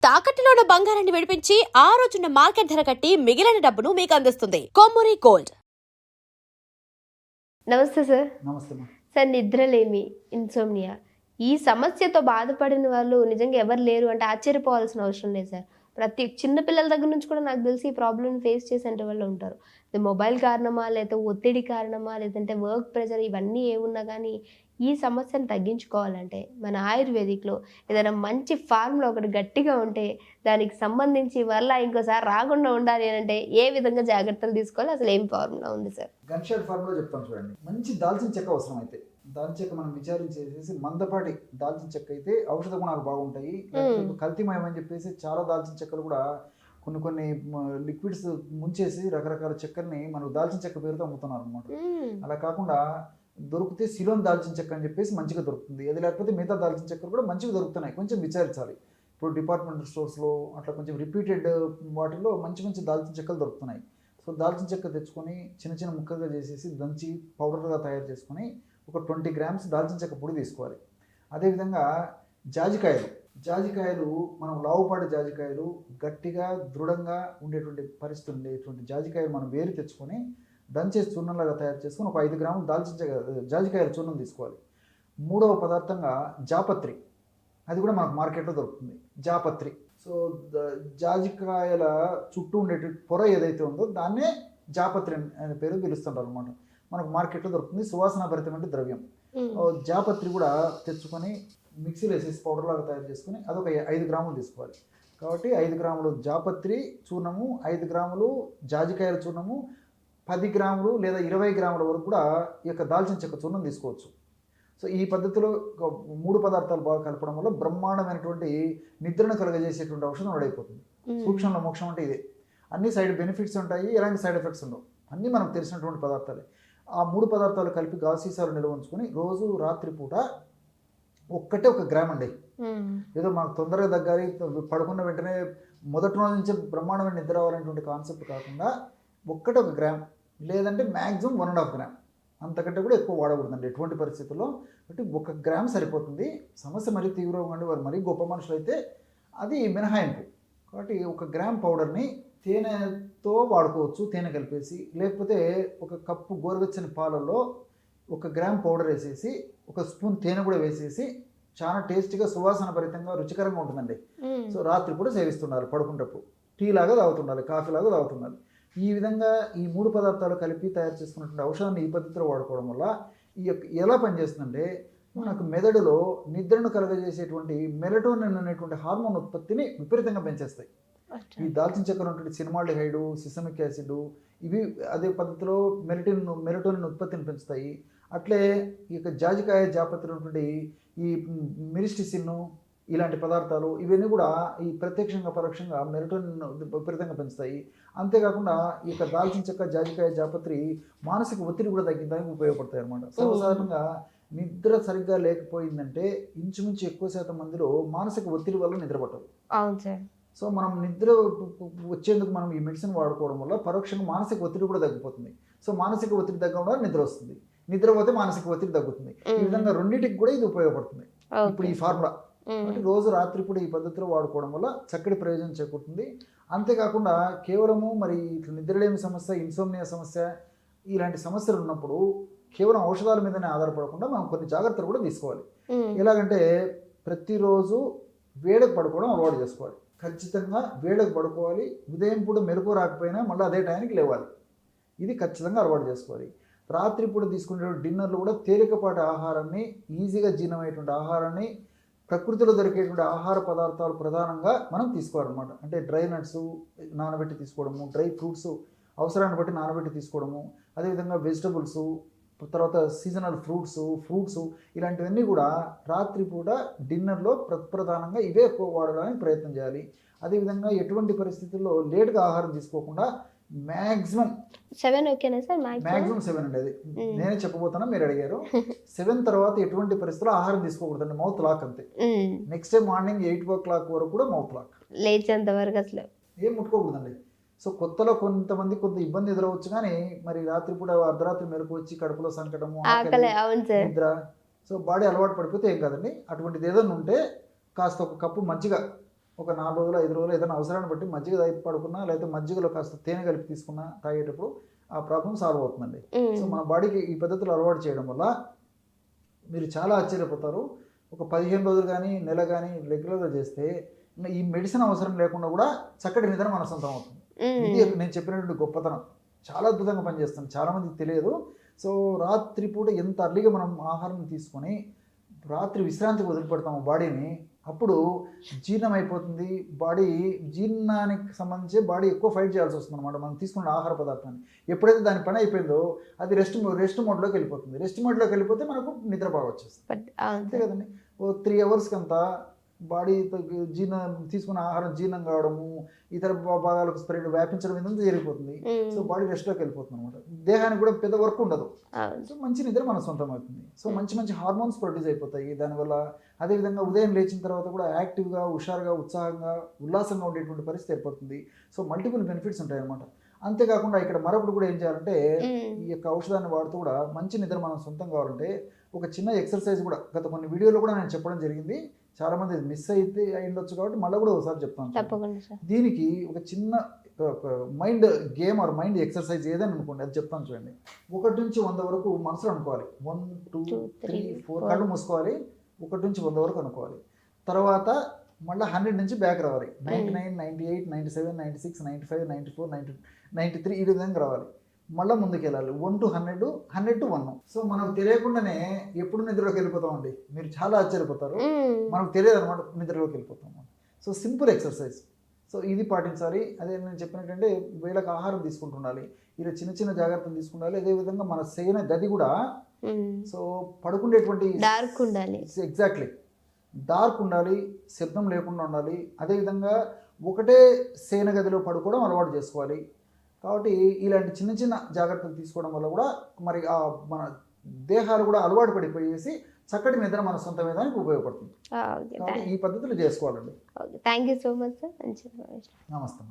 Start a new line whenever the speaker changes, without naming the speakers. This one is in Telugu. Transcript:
తాకట్టులో ఉన్న బంగారాన్ని విడిపించి ఆ రోజున్న మార్కెట్ ధర కట్టి మిగిలిన డబ్బును మీకు అందిస్తుంది కొమ్మూరి గోల్డ్.
నమస్తే సార్.
నమస్తే మా.
సార్, నిద్రలేమి, ఇన్సోమ్నియా, ఈ సమస్యతో బాధపడిన వాళ్ళు నిజంగా ఎవరు లేరు అంటే ఆశ్చర్యపోవాల్సిన అవసరం లేదు సార్. ప్రతి చిన్న పిల్లల దగ్గర నుంచి కూడా నాకు తెలిసి ఈ ప్రాబ్లమ్ ఫేస్ చేసే వాళ్ళు ఉంటారు. అది మొబైల్ కారణమా, లేకపోతే ఒత్తిడి కారణమా, లేదంటే వర్క్ ప్రెషర్, ఇవన్నీ ఏమున్నా కానీ ఈ సమస్యను తగ్గించుకోవాలంటే మన ఆయుర్వేదిక్లో ఏదైనా మంచి ఫార్ములా ఒకటి గట్టిగా ఉంటే దానికి సంబంధించి వల్ల ఇంకోసారి రాకుండా ఉండాలి అని అంటే ఏ విధంగా జాగ్రత్తలు తీసుకోవాలి, అసలు ఏం ఫార్ములా ఉంది సార్?
గన్ షాట్ ఫార్ములా చెప్తాను చూడండి. మంచి దాల్చిన చెక్క అవసరం అయితే దాల్చిన చెక్క మనం విచారించేసి మందపాటి దాల్చిన చెక్క అయితే ఔషధ గుణాలు బాగుంటాయి. కల్తీమయం అని చెప్పేసి చాలా దాల్చిన చెక్కలు కూడా కొన్ని లిక్విడ్స్ ముంచేసి రకరకాల చెక్కల్ని మనకు దాల్చిన చెక్క పేరుతో అమ్ముతున్నారు అనమాట. అలా కాకుండా దొరికితే సిలోన్ దాల్చిన చెక్క అని చెప్పేసి మంచిగా దొరుకుతుంది. అది లేకపోతే మిగతా దాల్చిన చెక్కలు కూడా మంచిగా దొరుకుతున్నాయి. కొంచెం విచారించాలి. ఇప్పుడు డిపార్ట్మెంటల్ స్టోర్స్లో అట్లా కొంచెం రిపీటెడ్ వాటిల్లో మంచి దాల్చిన చెక్కలు దొరుకుతున్నాయి. సో దాల్చిన చెక్క తెచ్చుకొని చిన్న చిన్న ముక్కలుగా చేసేసి దంచి పౌడర్గా తయారు చేసుకొని ఒక 20 grams దాల్చిన చెక్క పొడి తీసుకోవాలి. అదేవిధంగా జాజికాయలు మనం లావుపాటి జాజికాయలు గట్టిగా దృఢంగా ఉండేటువంటి పరిస్థితి ఉండేటువంటి జాజికాయలు మనం వేరు తెచ్చుకొని దంచేసి చూర్ణంలాగా తయారు చేసుకొని ఒక 5 grams జాజికాయల చూర్ణం తీసుకోవాలి. మూడవ పదార్థంగా జాపత్రి, అది కూడా మనకు మార్కెట్లో దొరుకుతుంది. జాపత్రి, సో జాజికాయల చుట్టూ ఉండేటువంటి పొర ఏదైతే ఉందో దాన్నే జాపత్రి అనే పేరు పిలుస్తుంటారు అనమాట. మనకు మార్కెట్లో దొరుకుతుంది. సువాసన భరితమైన ద్రవ్యం. జాపత్రి కూడా తెచ్చుకొని మిక్సీలో వేసేసి పౌడర్ లాగా తయారు చేసుకొని అదొక 5 grams తీసుకోవాలి. కాబట్టి 5 grams జాపత్రి చూర్ణము, 5 grams జాజికాయల చూర్ణము, 10 grams లేదా 20 grams వరకు కూడా ఈ యొక్క దాల్చిన చెక్క చూర్ణం తీసుకోవచ్చు. సో ఈ పద్ధతిలో 3 పదార్థాలు బాగా కలపడం వల్ల బ్రహ్మాండమైనటువంటి నిద్రను కలుగజేసేటువంటి ఔషధం రెడైపోతుంది. సూక్ష్మంలో మోక్షం అంటే ఇదే. అన్ని సైడ్ బెనిఫిట్స్ ఉంటాయి, ఎలాంటి సైడ్ ఎఫెక్ట్స్ ఉండవు. అన్నీ మనకు తెలిసినటువంటి పదార్థాలే. ఆ 3 పదార్థాలు కలిపి గాజు సీసాలు నిల్వ ఉంచుకొని రోజు రాత్రి పూట ఒక 1 gram అండి. ఏదో మనకు తొందరగా తగ్గాలి, పడుకున్న వెంటనే మొదటి రోజు నుంచే బ్రహ్మాండమైన నిద్ర అవ్వాలనేటువంటి కాన్సెప్ట్ కాకుండా 1 gram లేదంటే మ్యాక్సిమం 1.5 gram, అంతకంటే కూడా ఎక్కువ వాడకూడదండి ఎటువంటి పరిస్థితుల్లో. అంటే 1 gram సరిపోతుంది. సమస్య మరీ తీవ్రంగా ఉండి వారు మరీ గొప్ప మనుషులు అయితే అది మినహాయింపు. కాబట్టి 1 gram పౌడర్ని తేనెతో వాడుకోవచ్చు, తేనె కలిపేసి. లేకపోతే 1 కప్పు గోరువెచ్చని పాలల్లో 1 gram పౌడర్ వేసేసి 1 స్పూన్ తేనె కూడా వేసేసి చాలా టేస్టీగా సువాసన భరితంగా రుచికరంగా ఉంటుందండి. సో రాత్రి కూడా సేవిస్తున్నారు, పడుకుంటప్పుడు టీ లాగా తాగుతుండాలి, కాఫీ లాగా తాగుతుండాలి. ఈ విధంగా ఈ 3 పదార్థాలు కలిపి తయారు చేసుకున్నటువంటి ఔషధాన్ని ఈ పద్ధతిలో వాడుకోవడం వల్ల ఈ యొక్క ఎలా పనిచేస్తుందంటే మనకు మెదడులో నిద్రను కలుగజేసేటువంటి మెలటోనిన్ అనేటువంటి హార్మోన్ ఉత్పత్తిని విపరీతంగా పెంచేస్తాయి. ఈ దాల్చిన చెక్కలో ఉన్నటువంటి సినిమాల్డిహైడ్, సిసమిక్ యాసిడ్ ఇవి అదే పద్ధతిలో మెలటోనిన్ ఉత్పత్తిని పెంచుతాయి. అట్లే ఈ యొక్క జాజికాయ జాపత్రి ఉన్నటువంటి ఈ మిరిస్టిసిన్ ఇలాంటి పదార్థాలు ఇవన్నీ కూడా ఈ ప్రత్యక్షంగా పరోక్షంగా మెలటోనిన్ విపరీతంగా పెంచుతాయి. అంతేకాకుండా ఈ యొక్క దాల్చిన చెక్క, జాజికాయ, జాపత్రి మానసిక ఒత్తిడి కూడా తగ్గించడానికి ఉపయోగపడతాయి అన్నమాట. సర్వసాధారణంగా నిద్ర సరిగ్గా లేకపోయిందంటే ఇంచుమించు ఎక్కువ శాతం మందిలో మానసిక ఒత్తిడి వల్ల నిద్ర పట్టదు.
అవును సార్.
సో మనం నిద్ర వచ్చేందుకు మనం ఈ మెడిసిన్ వాడుకోవడం వల్ల పరోక్షంగా మానసిక ఒత్తిడి కూడా తగ్గిపోతుంది. సో మానసిక ఒత్తిడి తగ్గడం వల్ల నిద్ర వస్తుంది, నిద్ర పోతే మానసిక ఒత్తిడి తగ్గుతుంది. ఈ విధంగా రెండింటికి కూడా ఇది ఉపయోగపడుతుంది. ఇప్పుడు ఈ ఫార్ములా రోజు రాత్రి కూడా ఈ పద్ధతిలో వాడుకోవడం వల్ల చక్కటి ప్రయోజనం చేకూరుతుంది. అంతేకాకుండా కేవలము మరి ఇట్లా నిద్రలేమి సమస్య, ఇన్సోమ్నియా సమస్య ఇలాంటి సమస్యలు ఉన్నప్పుడు కేవలం ఔషధాల మీదనే ఆధారపడకుండా మనం కొన్ని జాగ్రత్తలు కూడా తీసుకోవాలి. ఎలాగంటే ప్రతిరోజు వేడకు పడుకోవడం అలవాటు చేసుకోవాలి. ఖచ్చితంగా వేడకు పడుకోవాలి. ఉదయం పూట మెలకు రాకపోయినా మళ్ళీ అదే టైంకి లేవాలి. ఇది ఖచ్చితంగా అలవాటు చేసుకోవాలి. రాత్రిపూట తీసుకునే డిన్నర్లు కూడా తేలికపాటి ఆహారాన్ని, ఈజీగా జీర్ణమయ్యేటువంటి ఆహారాన్ని, ప్రకృతిలో దొరికేటువంటి ఆహార పదార్థాలు ప్రధానంగా మనం తీసుకోవాలన్నమాట. అంటే డ్రై నట్స్ నానబెట్టి తీసుకోవడము, డ్రై ఫ్రూట్స్ అవసరాన్ని బట్టి నానబెట్టి తీసుకోవడము, అదేవిధంగా వెజిటబుల్స్, తర్వాత సీజనల్ ఫ్రూట్స్ ఇలాంటివన్నీ కూడా రాత్రిపూట డిన్నర్లో ప్రధానంగా ఇవే ఎక్కువ వాడడానికి ప్రయత్నం చేయాలి. అదేవిధంగా ఎటువంటి పరిస్థితుల్లో లేట్గా ఆహారం తీసుకోకుండా మ్యాక్సిమం
7 ఓకేనా సార్?
మ్యాక్సిమం 7 అండి. అది నేనే చెప్పబోతున్నా, మీరు అడిగారు. 7 తర్వాత ఎటువంటి పరిస్థితుల్లో ఆహారం తీసుకోకూడదండి. మౌత్ లాక్ అంతే. నెక్స్ట్ డే మార్నింగ్ 8 o'clock వరకు కూడా మౌత్ లాక్,
లేచేంత వరకు అసలు
ఏం ముట్టుకోకూడదండి. సో కొత్తలో కొంత ఇబ్బంది ఎదురవచ్చు, కానీ మరి రాత్రిపూట అర్ధరాత్రి మెలకు వచ్చి కడుపులో సంకటము, నిద్ర, సో బాడీ అలవాటు పడిపోతే ఏం కాదండి. అటువంటిది ఏదైనా ఉంటే కాస్త 1 కప్పు మజ్జిగ ఒక 4 రోజులు 5 రోజులు ఏదైనా అవసరాన్ని బట్టి మజ్జిగ తాగి పడుకున్నా, లేకపోతే మజ్జిగలో కాస్త తేనె కలిపి తీసుకున్నా తాగేటప్పుడు ఆ ప్రాబ్లం సాల్వ్ అవుతుందండి. సో మన బాడీకి ఈ పద్ధతులు అలవాటు చేయడం వల్ల మీరు చాలా ఆశ్చర్యపోతారు. ఒక 15 రోజులు కానీ నెల కానీ రెగ్యులర్గా చేస్తే ఇంకా ఈ మెడిసిన్ అవసరం లేకుండా కూడా చక్కటి నిద్ర మన సొంతం అవుతుంది. ఇది నేను చెప్పినటువంటి గొప్పతనం. చాలా అద్భుతంగా పనిచేస్తుంది, చాలామందికి తెలియదు. సో రాత్రిపూట ఎంత అర్లీగా మనం ఆహారం తీసుకొని రాత్రి విశ్రాంతికి వదిలిపెడతాము బాడీని, అప్పుడు జీర్ణం అయిపోతుంది. బాడీ జీర్ణానికి సంబంధించి బాడీ ఎక్కువ ఫైట్ చేయాల్సి వస్తుంది అనమాట మనం తీసుకున్న ఆహార పదార్థాన్ని. ఎప్పుడైతే దాని పని అయిపోయిందో అది రెస్ట్ మోడ్లోకి వెళ్ళిపోతుంది. రెస్ట్ మోడ్లోకి వెళ్ళిపోతే మనకు నిద్ర బాగా వచ్చేస్తుంది. అంతే కదండి. ఓ 3 అవర్స్కి అంతా బాడీ తీసుకున్న ఆహారం జీర్ణం కావడము, ఇతర భాగాలకు స్ప్రెడ్ వ్యాపించడం ఇదంతా జరిగిపోతుంది. సో బాడీ రెస్ట్లోకి వెళ్ళిపోతుంది అనమాట. దేహానికి కూడా పెద్ద వర్క్ ఉండదు. సో మంచి నిద్ర మన సొంతం అవుతుంది. సో మంచి హార్మోన్స్ ప్రొడ్యూస్ అయిపోతాయి దానివల్ల. అదేవిధంగా ఉదయం లేచిన తర్వాత కూడా యాక్టివ్గా, హుషారుగా, ఉత్సాహంగా, ఉల్లాసంగా ఉండేటువంటి పరిస్థితి ఏర్పడుతుంది. సో మల్టిపుల్ బెనిఫిట్స్ ఉంటాయి అన్నమాట. అంతేకాకుండా ఇక్కడ మరొకటి కూడా ఏం చేయాలంటే, ఈ యొక్క ఔషధాన్ని వాడుతూ కూడా మంచి నిద్ర మనం సొంతం కావాలంటే ఒక చిన్న ఎక్సర్సైజ్ కూడా గత కొన్ని వీడియోలో కూడా నేను చెప్పడం జరిగింది. చాలా మంది మిస్ అయితే అయ్యిండొచ్చు కాబట్టి మళ్ళీ కూడా ఒకసారి చెప్తాను. దీనికి ఒక చిన్న mind game or mind exercise ఏదని అనుకోండి, అది చెప్తాను చూడండి. 1 నుంచి 100 వరకు మనసులో అనుకోవాలి. 1 2 3 4 కళ్ళు మూసుకోవాలి. 1 నుంచి 100 వరకు అనుకోవాలి. తర్వాత మళ్ళీ 100 నుంచి బ్యాక్ రావాలి. 99 98 97 96 95 94 93 ఈ విధంగా రావాలి. మళ్ళీ ముందుకు వెళ్ళాలి. 1 to 100 100 to 1. సో మనకు తెలియకుండానే ఎప్పుడు నిద్రలోకి వెళ్ళిపోతామండి. మీరు చాలా ఆశ్చర్యపోతారు. మనకు తెలియదు అనమాట నిద్రలోకి వెళ్ళిపోతాము. So simple exercise. సో ఇది పాటించాలి. అదే నేను చెప్పినట్టంటే వేళకు ఆహారం తీసుకుంటుండాలి. ఇలా చిన్న జాగ్రత్తలు తీసుకుండాలి. అదేవిధంగా మన శయన గది కూడా సో పడుకునేటువంటి
డార్క్ ఉండాలి.
ఎగ్జాక్ట్లీ డార్క్ ఉండాలి, శబ్దం లేకుండా ఉండాలి. అదేవిధంగా ఒకటే శయన గదిలో పడుకోవడం అలవాటు చేసుకోవాలి. కాబట్టి ఇలాంటి చిన్న జాగ్రత్తలు తీసుకోవడం వల్ల కూడా మరి మన దేహాలు కూడా అలవాటు పడిపోయేసి చక్కటి నిద్ర మన సొంత విధానికి ఉపయోగపడుతుంది. కాబట్టి ఈ పద్ధతులు చేసుకోవాలండి.
Thank you so much sir.
నమస్తే.